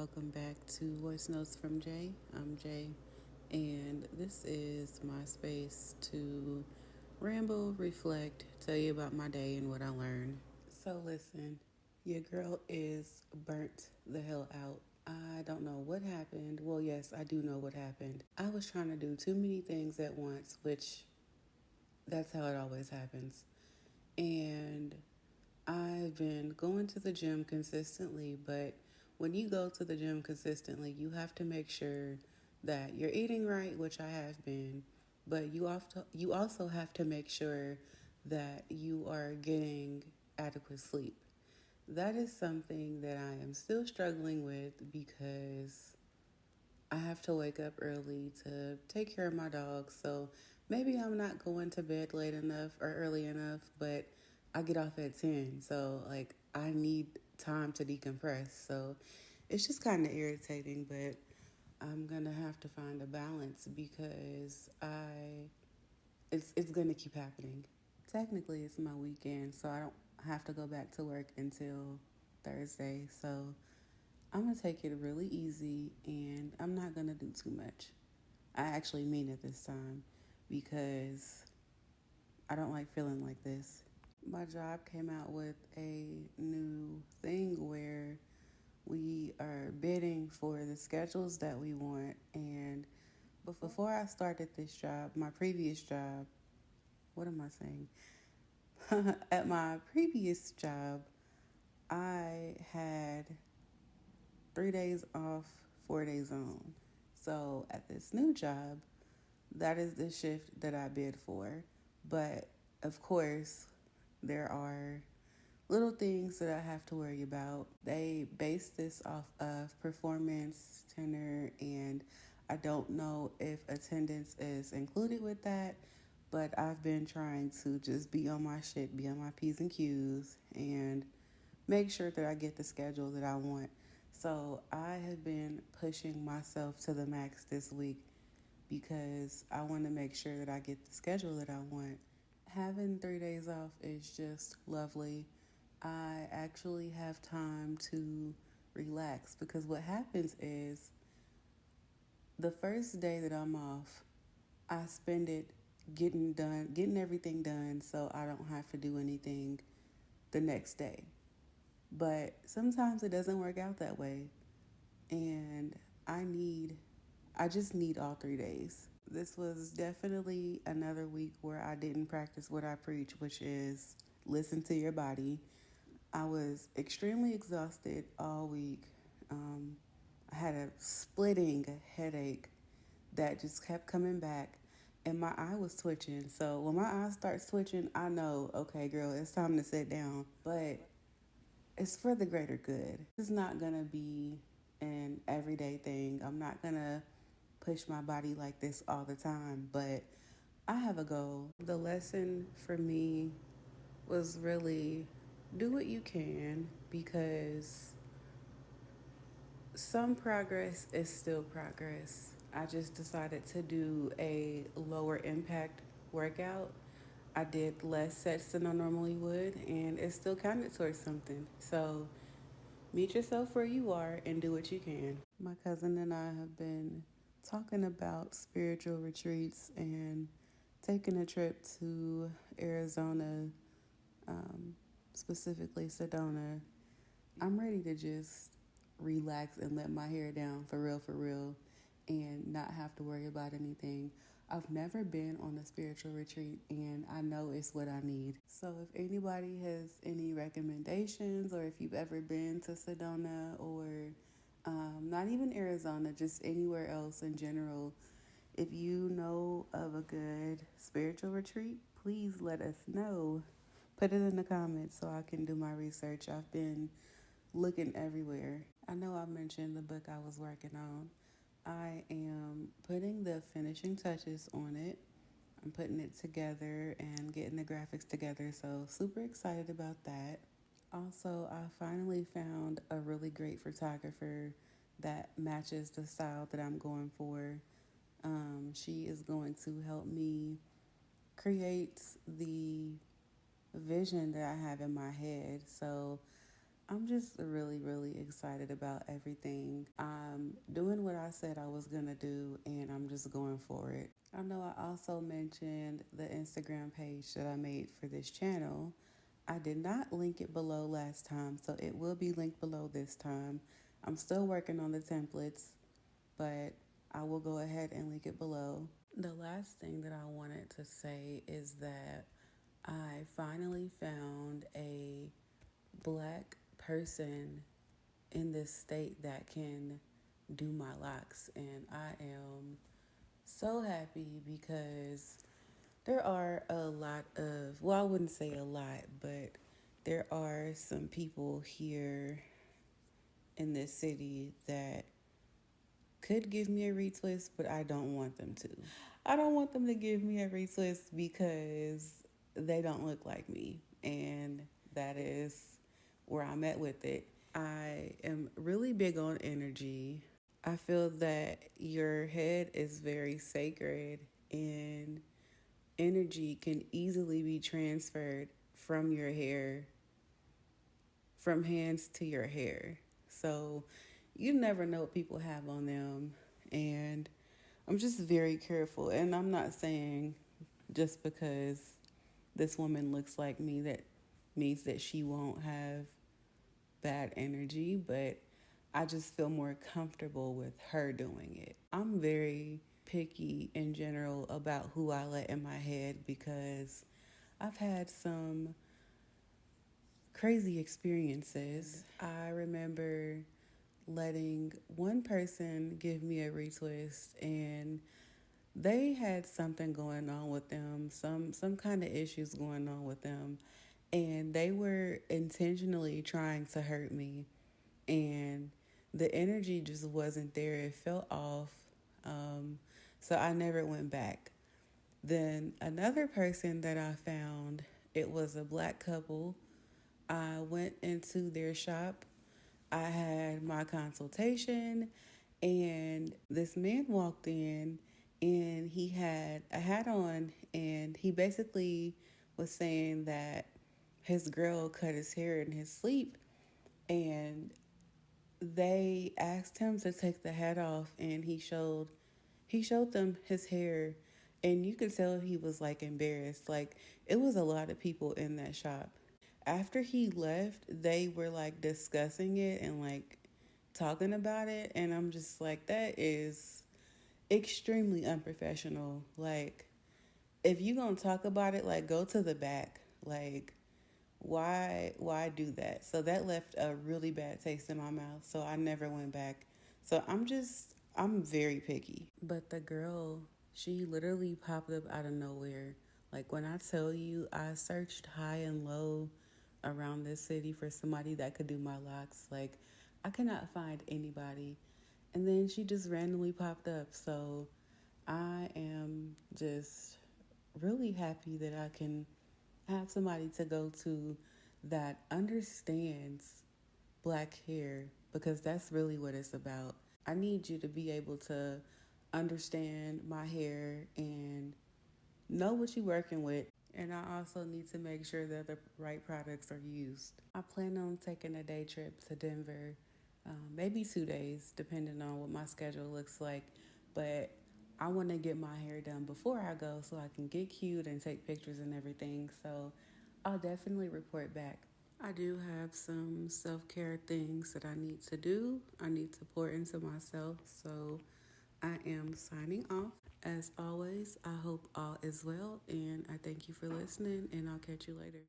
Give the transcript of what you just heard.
welcome back to Voice Notes from Jay. I'm Jay, and this is my space to ramble, reflect, tell you about my day and what I learned. So, listen, your girl is burnt the hell out. I don't know what happened. Well, yes, I do know what happened. I was trying to do too many things at once, which that's how it always happens. And I've been going to the gym consistently, but when you go to the gym consistently, you have to make sure that you're eating right, which I have been, but you also have to make sure that you are getting adequate sleep. That is something that I am still struggling with because I have to wake up early to take care of my dog. So maybe I'm not going to bed late enough or early enough, but I get off at 10. So, like, I need time to decompress. So it's just kind of irritating, but I'm going to have to find a balance because it's going to keep happening. Technically, it's my weekend, so I don't have to go back to work until Thursday. So I'm gonna take it really easy and I'm not gonna do too much. I actually mean it this time because I don't like feeling like this. My job came out with a new thing where we are bidding for the schedules that we want. And before I started this job, my previous job, what am I saying? At my previous job, I had 3 days off, 4 days on. So at this new job, that is the shift that I bid for. But of course, there are little things that I have to worry about. They base this off of performance, tenor, and I don't know if attendance is included with that. But I've been trying to just be on my shit, be on my P's and Q's, and make sure that I get the schedule that I want. So I have been pushing myself to the max this week because I want to make sure that I get the schedule that I want. Having 3 days off is just lovely. I actually have time to relax because what happens is the first day that I'm off, I spend it getting everything done so I don't have to do anything the next day. But sometimes it doesn't work out that way. And I need, I just need all 3 days. This was definitely another week where I didn't practice what I preach, which is listen to your body. I was extremely exhausted all week. Um, I had a splitting headache that just kept coming back, and my eye was twitching. So when my eye starts twitching, I know, okay, girl, it's time to sit down. But it's for the greater good. It's not gonna be an everyday thing. I'm not gonna push my body like this all the time, but I have a goal. The lesson for me was really do what you can because some progress is still progress. I just decided to do a lower impact workout. I did less sets than I normally would, and it still counted towards something. So meet yourself where you are and do what you can. My cousin and I have been talking about spiritual retreats and taking a trip to Arizona, um, specifically Sedona. I'm ready to just relax and let my hair down for real, and not have to worry about anything. I've never been on a spiritual retreat and I know it's what I need. So, if anybody has any recommendations, or if you've ever been to Sedona or not even Arizona, just anywhere else in general, if you know of a good spiritual retreat, please let us know. Put it in the comments so I can do my research. I've been looking everywhere. I know I mentioned the book I was working on. I am putting the finishing touches on it. I'm putting it together and getting the graphics together, so super excited about that. Also, I finally found a really great photographer that matches the style that I'm going for. She is going to help me create the vision that I have in my head. So I'm just really, really excited about everything. I'm doing what I said I was going to do, and I'm just going for it. I know I also mentioned the Instagram page that I made for this channel. I did not link it below last time, so it will be linked below this time. I'm still working on the templates, but I will go ahead and link it below. The last thing that I wanted to say is that I finally found a black person in this state that can do my locks, and I am so happy because there are a lot of, well, I wouldn't say a lot, but there are some people here in this city that could give me a retwist, but I don't want them to. I don't want them to give me a retwist because they don't look like me, and that is where I'm at with it. I am really big on energy. I feel that your head is very sacred, and energy can easily be transferred from your hair, from hands to your hair. So you never know what people have on them. And I'm just very careful. And I'm not saying just because this woman looks like me that means that she won't have bad energy, but I just feel more comfortable with her doing it. I'm very picky in general about who I let in my head because I've had some crazy experiences. I remember letting one person give me a retwist, and they had something going on with them, some kind of issues going on with them, and they were intentionally trying to hurt me, and the energy just wasn't there. It felt off. So I never went back. Then another person that I found, it was a black couple. I went into their shop. I had my consultation, and this man walked in, and he had a hat on, and he basically was saying that his girl cut his hair in his sleep, and they asked him to take the hat off, and he showed them his hair, and you could tell he was like embarrassed. Like, it was a lot of people in that shop. After he left, they were like discussing it and like talking about it, and I'm just like, that is extremely unprofessional. Like, if you gonna talk about it, like, go to the back. Like, why do that? So that left a really bad taste in my mouth, so I never went back. So I'm very picky. But the girl, she literally popped up out of nowhere. Like, when I tell you, I searched high and low around this city for somebody that could do my locks. Like, I could not find anybody, and then she just randomly popped up. So I am just really happy that I can have somebody to go to that understands black hair, because that's really what it's about. I need you to be able to understand my hair and know what you're working with. And I also need to make sure that the right products are used. I plan on taking a day trip to Denver, maybe 2 days, depending on what my schedule looks like. But I want to get my hair done before I go so I can get cute and take pictures and everything. So I'll definitely report back. I do have some self-care things that I need to do. I need to pour into myself. So I am signing off. As always, I hope all is well, and I thank you for listening, and I'll catch you later.